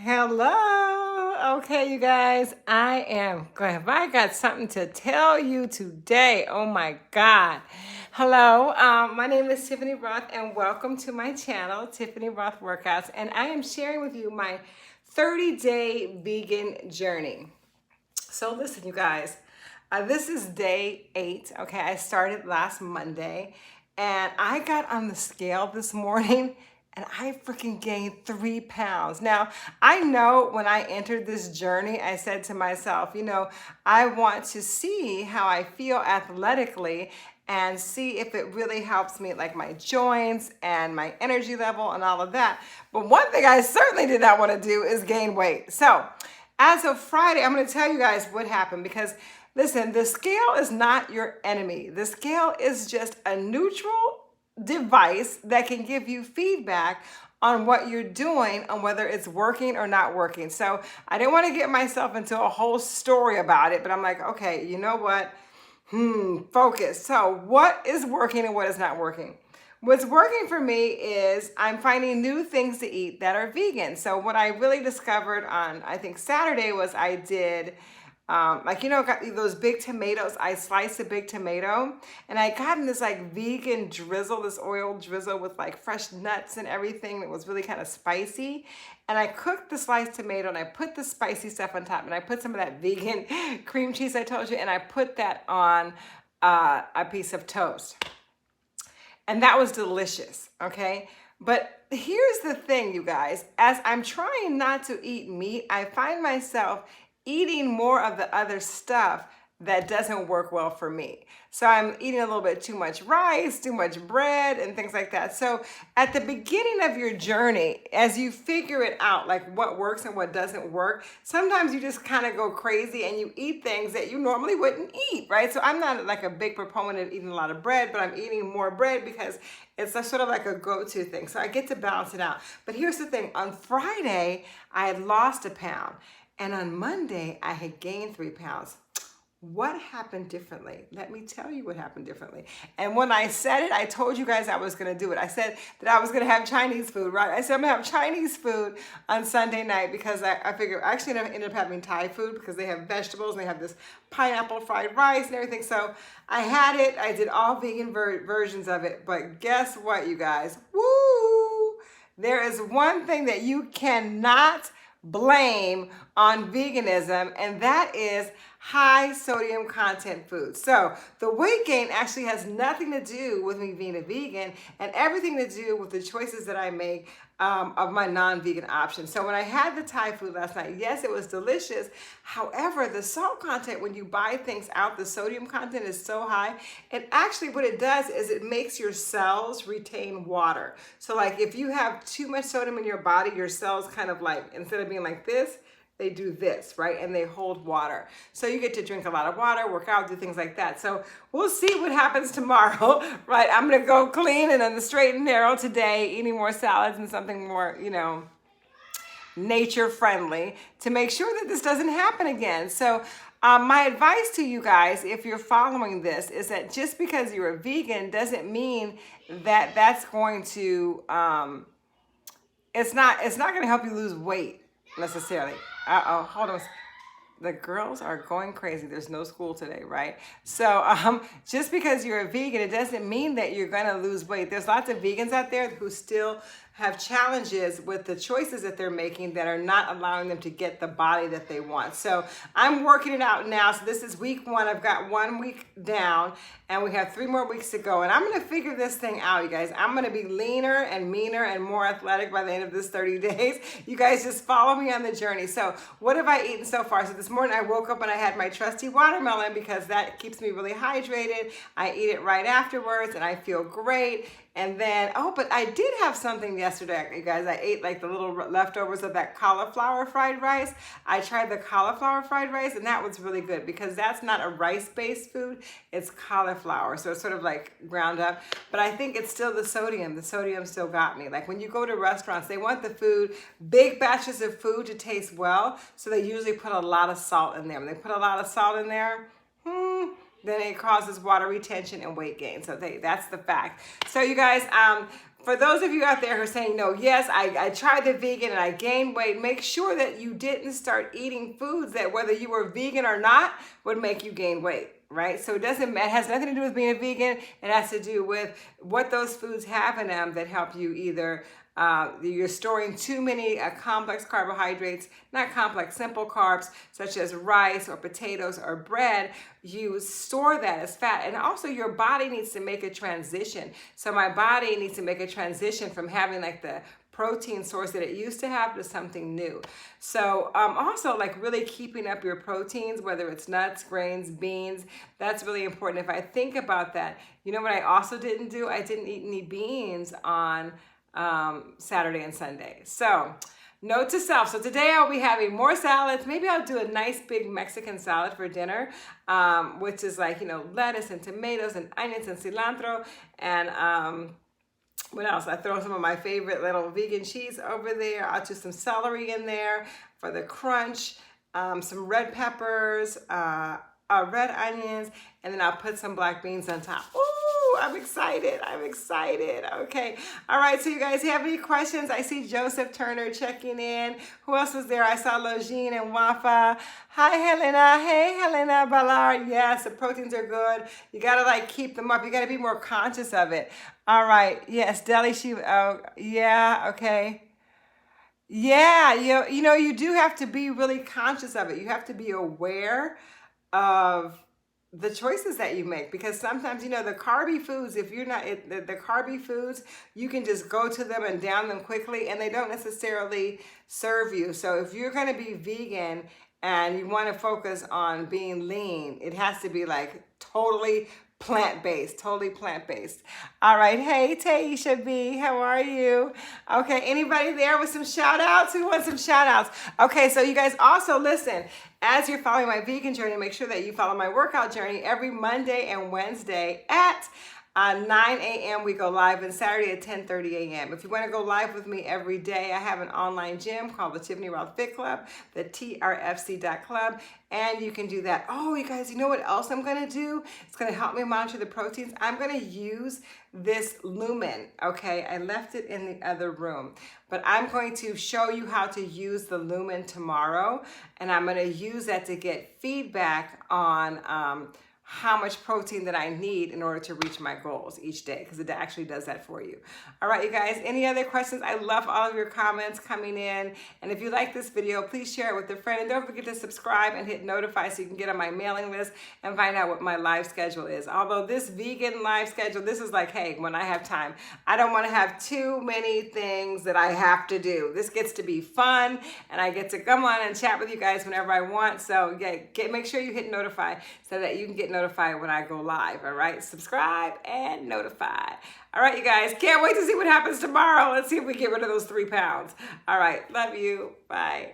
Hello. Okay, you guys, I got something to tell you today. Oh my God. Hello, my name is Tiffany Rothe, and welcome to my channel, Tiffany Rothe Workouts. And I am sharing with you my 30-day vegan journey. So listen, you guys, this is day 8. Okay, I started last Monday, and I got on the scale this morning, and I freaking gained 3 pounds. Now, I know when I entered this journey, I said to myself, I want to see how I feel athletically and see if it really helps me, like my joints and my energy level and all of that. But one thing I certainly did not want to do is gain weight. So as of Friday, I'm going to tell you guys what happened, because listen, the scale is not your enemy. The scale is just a neutral device that can give you feedback on what you're doing, on whether it's working or not working. So I didn't want to get myself into a whole story about it, but I'm like, okay, you know what? Focus. So what is working and what is not working? What's working for me is I'm finding new things to eat that are vegan. So what I really discovered on, I think Saturday, was I did, got those big tomatoes. I sliced a big tomato, and I got in this like vegan drizzle, this oil drizzle with like fresh nuts and everything. It was really kind of spicy. And I cooked the sliced tomato, and I put the spicy stuff on top, and I put some of that vegan cream cheese I told you, and I put that on a piece of toast. And that was delicious, okay? But here's the thing, you guys. As I'm trying not to eat meat, I find myself eating more of the other stuff that doesn't work well for me. So I'm eating a little bit too much rice, too much bread, and things like that. So at the beginning of your journey, as you figure it out, like what works and what doesn't work, sometimes you just kind of go crazy and you eat things that you normally wouldn't eat, right? So I'm not like a big proponent of eating a lot of bread, but I'm eating more bread because it's a sort of like a go-to thing. So I get to balance it out. But here's the thing. On Friday, I had lost a pound. And on Monday, I had gained 3 pounds. What happened differently? Let me tell you what happened differently. And when I said it, I told you guys I was going to do it. I said that I was going to have Chinese food, right? I said I'm going to have Chinese food on Sunday night, because I figured I actually ended up having Thai food because they have vegetables and they have this pineapple fried rice and everything. So I had it. I did all vegan versions of it. But guess what, you guys? Woo! There is one thing that you cannot blame on veganism, and that is high sodium content food. So the weight gain actually has nothing to do with me being a vegan, and everything to do with the choices that I make of my non-vegan options. So when I had the Thai food last night, yes, it was delicious. However, the salt content, when you buy things out, the sodium content is so high. And actually what it does is it makes your cells retain water. So like if you have too much sodium in your body, your cells kind of like, instead of being like this, they do this, right? And they hold water. So you get to drink a lot of water, work out, do things like that. So we'll see what happens tomorrow, right? I'm gonna go clean and on the straight and narrow today, eating more salads and something more, nature friendly, to make sure that this doesn't happen again. So my advice to you guys, if you're following this, is that just because you're a vegan doesn't mean that that's going to, it's not gonna help you lose weight necessarily. Hold on. The girls are going crazy. There's no school today, right? So just because you're a vegan, it doesn't mean that you're going to lose weight. There's lots of vegans out there who still have challenges with the choices that they're making that are not allowing them to get the body that they want. So I'm working it out now. So this is week 1. I've got 1 week down, and we have 3 more weeks to go. And I'm going to figure this thing out, you guys. I'm going to be leaner and meaner and more athletic by the end of this 30 days. You guys just follow me on the journey. So what have I eaten so far? So this morning I woke up and I had my trusty watermelon, because that keeps me really hydrated. I eat it right afterwards and I feel great. And then, but I did have something yesterday, you guys. I ate like the little leftovers of that cauliflower fried rice. I tried the cauliflower fried rice, and that was really good, because that's not a rice-based food. It's cauliflower, so it's sort of like ground up. But I think it's still the sodium. The sodium still got me. Like when you go to restaurants, they want the food, big batches of food, to taste well. So they usually put a lot of salt in there. When they put a lot of salt in there, then it causes water retention and weight gain. So that's the fact. So you guys, for those of you out there who are saying, no, yes, I tried the vegan and I gained weight, make sure that you didn't start eating foods that, whether you were vegan or not, would make you gain weight. Right? So it has nothing to do with being a vegan. It has to do with what those foods have in them that help you either you're storing too many complex carbohydrates, not complex, simple carbs, such as rice or potatoes or bread. You store that as fat. And also your body needs to make a transition. So my body needs to make a transition from having like the protein source that it used to have to something new. So also like really keeping up your proteins, whether it's nuts, grains, beans, that's really important. If I think about that, you know what I also didn't do? I didn't eat any beans on Saturday and Sunday. So note to self. So today I'll be having more salads. Maybe I'll do a nice big Mexican salad for dinner, which is like, lettuce and tomatoes and onions and cilantro and what else? I throw some of my favorite little vegan cheese over there. I'll do some celery in there for the crunch, some red peppers, red onions, and then I'll put some black beans on top. Ooh, I'm excited. I'm excited. Okay. All right. So you guys have any questions? I see Joseph Turner checking in. Who else was there? I saw Logine and Wafa. Hi, Helena. Hey, Helena Ballard. Yes, the proteins are good. You got to like keep them up. You got to be more conscious of it. All right. Yes. Deli sheep. Oh, yeah. Okay. Yeah. You do have to be really conscious of it. You have to be aware of the choices that you make, because sometimes the carby foods, if you're not the carby foods, you can just go to them and down them quickly and they don't necessarily serve you. So if you're going to be vegan and you want to focus on being lean, it has to be like totally plant-based. All right. Hey, Taisha B, how are you? Okay. Anybody there with some shout outs? Who wants some shout outs? Okay. So you guys also listen, as you're following my vegan journey, make sure that you follow my workout journey every Monday and Wednesday at 9 a.m. we go live, and Saturday at 10:30 a.m. If you want to go live with me every day, I have an online gym called the Tiffany Rothe Fit Club, the trfc.club, and you can do that. Oh, you guys, you know what else I'm going to do? It's going to help me monitor the proteins. I'm going to use this lumen, okay? I left it in the other room, but I'm going to show you how to use the lumen tomorrow, and I'm going to use that to get feedback on how much protein that I need in order to reach my goals each day, because it actually does that for you. All right, you guys, any other questions? I love all of your comments coming in. And if you like this video, please share it with a friend. And don't forget to subscribe and hit notify so you can get on my mailing list and find out what my live schedule is. Although this vegan live schedule, this is like, hey, when I have time. I don't want to have too many things that I have to do. This gets to be fun, and I get to come on and chat with you guys whenever I want. So yeah, make sure you hit notify so that you can get notified when I go live. All right, subscribe and notify. All right, you guys, can't wait to see what happens tomorrow. Let's see if we get rid of those 3 pounds. All right, love you. Bye.